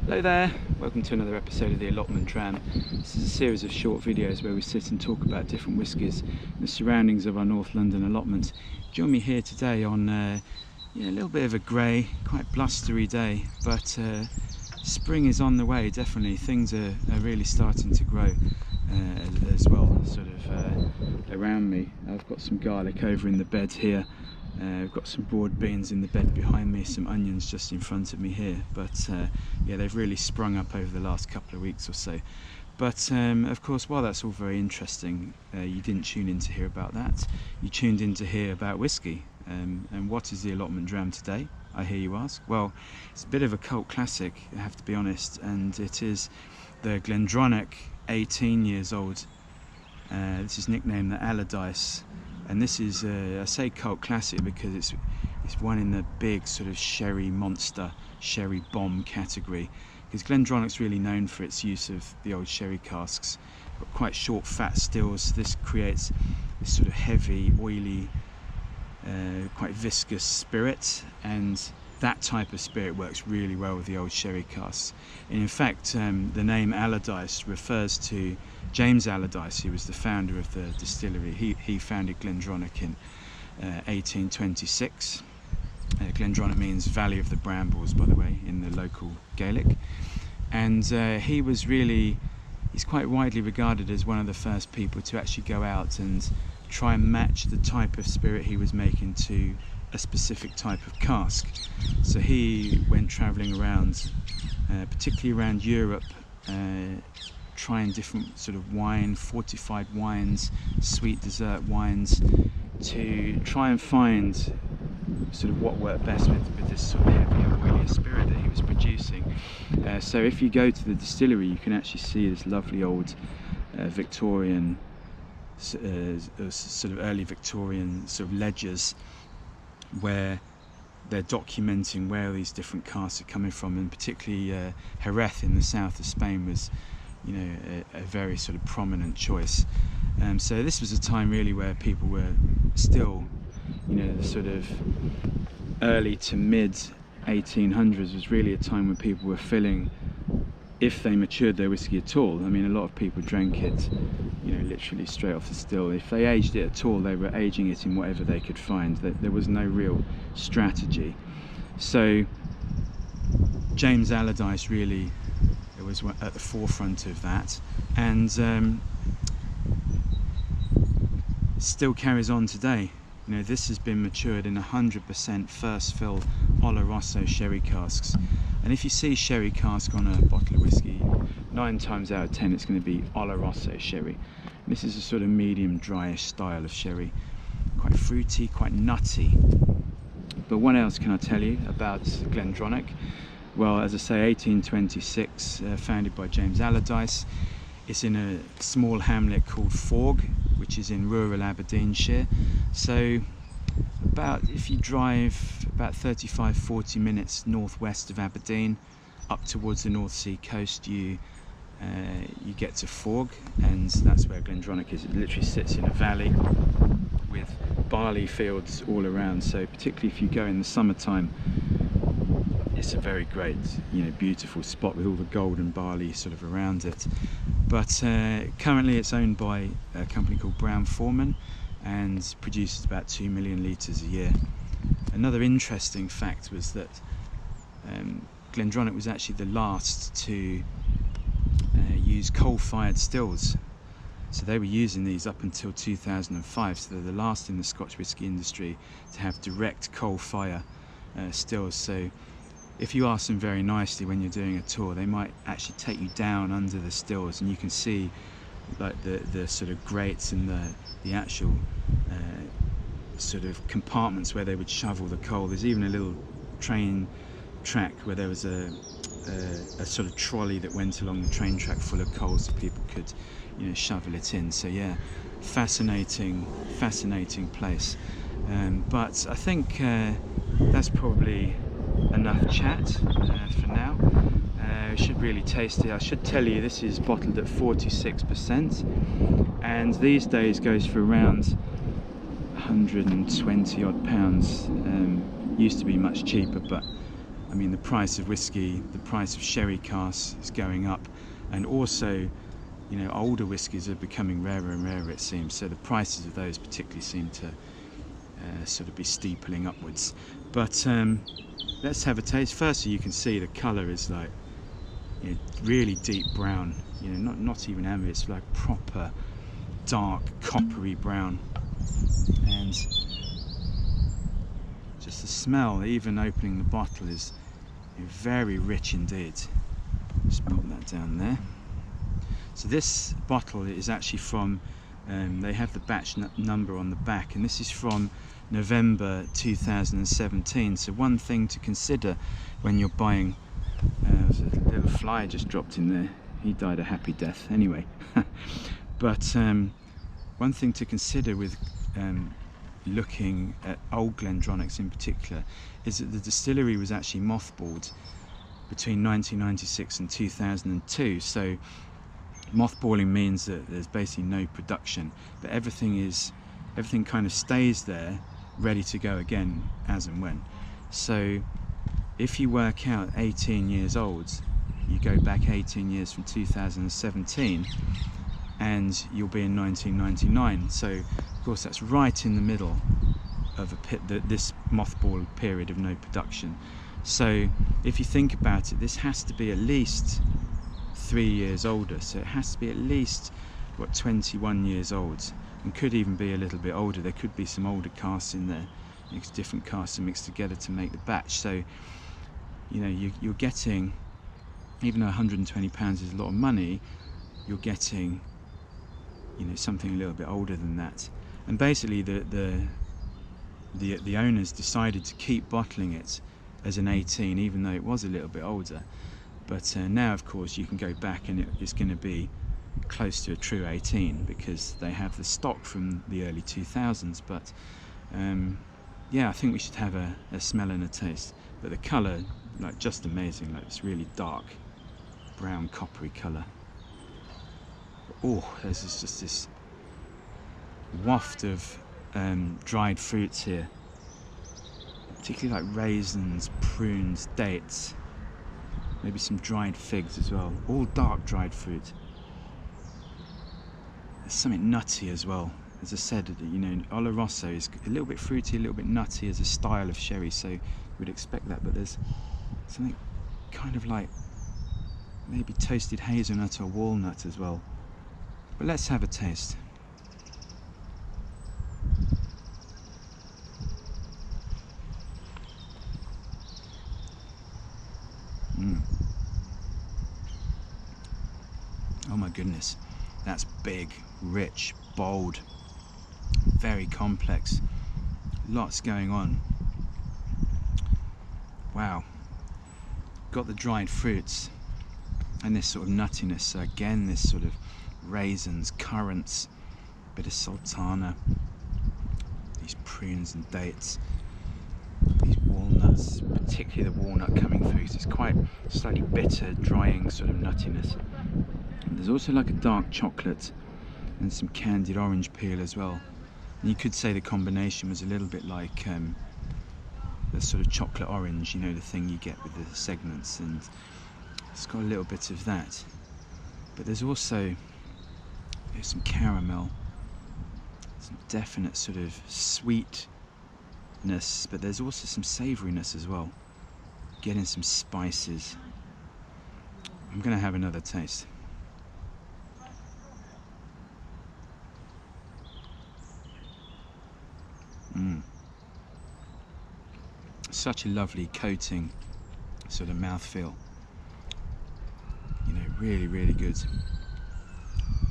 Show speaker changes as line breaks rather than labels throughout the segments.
Hello there, welcome to another episode of the Allotment Dram. This is a series of short videos where we sit and talk about different whiskies and the surroundings of our North London allotment. Join me here today on a little bit of a grey, quite blustery day, but spring is on the way, definitely. Things are really starting to grow as well, sort of around me. I've got some garlic over in the bed here. We've got some broad beans in the bed behind me, some onions just in front of me here, but yeah, they've really sprung up over the last couple of weeks or so. But of course, while that's all very interesting, you didn't tune in to hear about that. You tuned in to hear about whiskey. And what is the Allotment Dram today, I hear you ask? Well, it's a bit of a cult classic, I have to be honest, and it is the Glendronach 18 years old. This is nicknamed the Allardice. And this is, I say cult classic because it's one in the big sort of sherry monster, sherry bomb category. Because Glendronach's really known for its use of the old sherry casks. Got quite short, fat stills. This creates this sort of heavy, oily, quite viscous spirit, and that type of spirit works really well with the old sherry casks. And in fact, the name Allardice refers to James Allardice, who was the founder of the distillery. He founded Glendronach in 1826. Glendronach means Valley of the Brambles, by the way, in the local Gaelic. And he's quite widely regarded as one of the first people to actually go out and try and match the type of spirit he was making to a specific type of cask. So he went travelling around, particularly around Europe, trying different sort of wine, fortified wines, sweet dessert wines, to try and find sort of what worked best with this sort of heavier, oilier spirit that he was producing. So if you go to the distillery, you can actually see this lovely old Victorian, sort of early Victorian sort of ledgers, where they're documenting where these different casks are coming from, and particularly Jerez in the south of Spain was, a very sort of prominent choice. So this was a time really where people were still, the sort of early to mid 1800s was really a time when people were filling, if they matured their whiskey at all. I mean, a lot of people drank it, literally straight off the still. If they aged it at all, they were aging it in whatever they could find. There was no real strategy. So James Allardice really was at the forefront of that, and still carries on today. This has been matured in 100% first fill Oloroso sherry casks. And if you see sherry cask on a bottle of whiskey, 9 times out of 10 it's going to be Oloroso sherry. This is a sort of medium dryish style of sherry, quite fruity, quite nutty. But what else can I tell you about Glendronach? Well, as I say, 1826, founded by James Allardice. It's in a small hamlet called Forg, which is in rural Aberdeenshire. So if you drive about 35-40 minutes northwest of Aberdeen up towards the North Sea coast, you get to Forg, and that's where Glendronach is. It literally sits in a valley with barley fields all around. So particularly if you go in the summertime, it's a very great, beautiful spot with all the golden barley sort of around it. But currently it's owned by a company called Brown-Forman and produces about 2 million litres a year. Another interesting fact was that Glendronach was actually the last to use coal-fired stills. So they were using these up until 2005, so they're the last in the Scotch whisky industry to have direct coal fire stills. So if you ask them very nicely when you're doing a tour, they might actually take you down under the stills, and you can see like the sort of grates and the actual sort of compartments where they would shovel the coal. There's even a little train track where there was a sort of trolley that went along the train track full of coal, so people could shovel it in. So yeah, fascinating place. But I think that's probably enough chat for now. We should really taste it. I should tell you this is bottled at 46%, and these days goes for around 120 odd pounds. Used to be much cheaper, but I mean, the price of whiskey, the price of sherry casks is going up, and also, you know, older whiskies are becoming rarer and rarer, it seems, so the prices of those particularly seem to sort of be steepling upwards. But let's have a taste. Firstly, you can see the colour is like, you know, really deep brown, you know, not even amber, it's like proper dark coppery brown, and just the smell, even opening the bottle, is, you know, very rich indeed. Just pop that down there. So this bottle is actually from, they have the batch number on the back, and this is from November 2017. So one thing to consider when you're buying, there's a little fly just dropped in there, he died a happy death anyway. But one thing to consider with looking at old Glendronachs in particular is that the distillery was actually mothballed between 1996 and 2002. So mothballing means that there's basically no production, but everything kind of stays there ready to go again as and when. So if you work out 18 years old, you go back 18 years from 2017 and you'll be in 1999. So of course that's right in the middle of this mothball period of no production. So if you think about it, this has to be at least 3 years older, so it has to be at least, what, 21 years old, and could even be a little bit older. There could be some older casks in there, because different casks are mixed together to make the batch. So, you know, you're getting, even though £120 is a lot of money, you're getting, you know, something a little bit older than that. And basically the owners decided to keep bottling it as an 18, even though it was a little bit older. But now, of course, you can go back and it's going to be close to a true 18, because they have the stock from the early 2000s. But yeah, I think we should have a smell and a taste. But the colour, like, just amazing. Like, it's really dark brown coppery colour. Oh, there's just this waft of dried fruits here, particularly like raisins, prunes, dates, maybe some dried figs as well, all dark dried fruit. There's something nutty as well. As I said, you know, Oloroso is a little bit fruity, a little bit nutty as a style of sherry, so you would expect that, but there's something kind of like maybe toasted hazelnut or walnut as well. But let's have a taste. Oh my goodness, that's big, rich, bold, very complex, lots going on. Wow, got the dried fruits and this sort of nuttiness. So again, this sort of raisins, currants, bit of sultana, these prunes and dates, these walnuts, particularly the walnut coming through, because it's quite slightly bitter, drying sort of nuttiness. And there's also like a dark chocolate and some candied orange peel as well. And you could say the combination was a little bit like the sort of chocolate orange, you know, the thing you get with the segments, and it's got a little bit of that. But there's also some caramel, some definite sort of sweetness, but there's also some savouriness as well, getting some spices. I'm going to have another taste. Such a lovely coating sort of mouthfeel, you know, really, really good.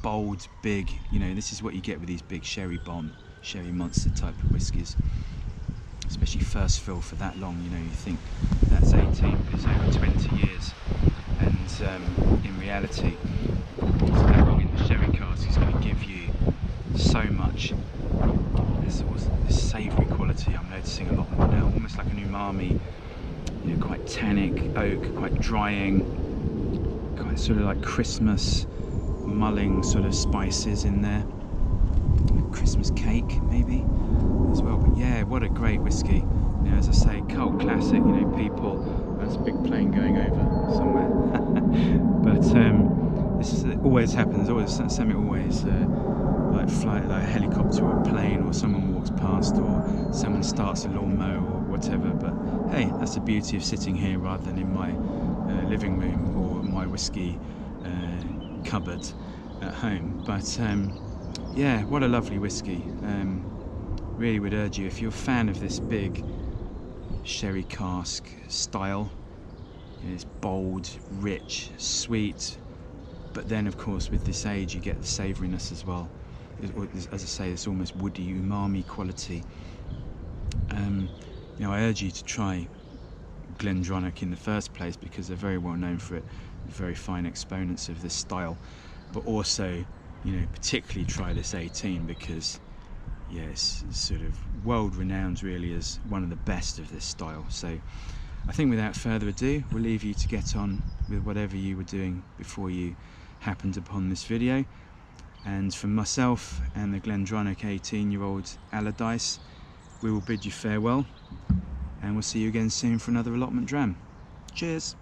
Bold, big, you know, this is what you get with these big sherry bomb, sherry monster type of whiskies, especially first fill for that long. You know, you think that's 18, but it's over 20 years, and in reality, that long in the sherry cask is going to give you so much. There's always this savoury quality I'm noticing a lot more now, almost like an umami, you know, quite tannic oak, quite drying, quite sort of like Christmas mulling sort of spices in there, Christmas cake maybe as well. But yeah, what a great whiskey. You know, as I say, cult classic. You know, people that's a big plane going over somewhere. But this always happens. Always something always like a helicopter or a plane, or someone walks past, or someone starts a lawnmower or whatever. But hey, that's the beauty of sitting here rather than in my living room or my whiskey cupboard at home. But yeah, what a lovely whiskey. Really would urge you, if you're a fan of this big sherry cask style, it's bold, rich, sweet, but then of course with this age you get the savouriness as well. As I say, it's almost woody umami quality. You know, I urge you to try Glendronach in the first place because they're very well known for it, very fine exponents of this style. But also, you know, particularly try this 18 because yeah, it's sort of world renowned really as one of the best of this style. So I think without further ado, we'll leave you to get on with whatever you were doing before you happened upon this video. And from myself and the Glendronach 18-year-old Allardice, we will bid you farewell, and we'll see you again soon for another Allotment Dram. Cheers!